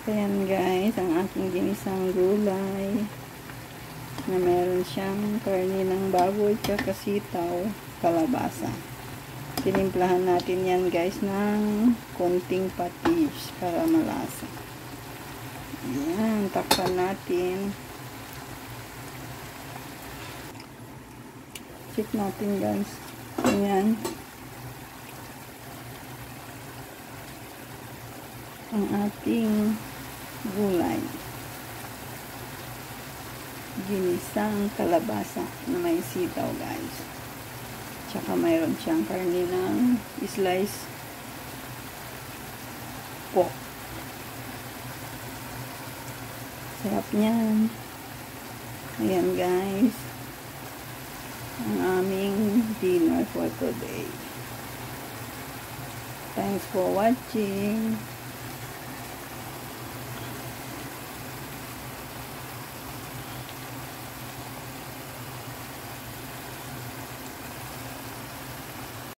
Ayan guys, ang aking ginisang gulay na meron siyang karne ng baboy, tsaka sitaw, kalabasa. Tinimplahan natin yan guys ng konting patis para malasa. Ayan, takpan natin. Check natin guys. Ayan. Ang ating gulay. Ginisang kalabasa na may sitaw guys. Tsaka mayroon siyang karne ng slice pork. Sarap niyan. Ayan guys. Ang aming dinner for today. Thanks for watching.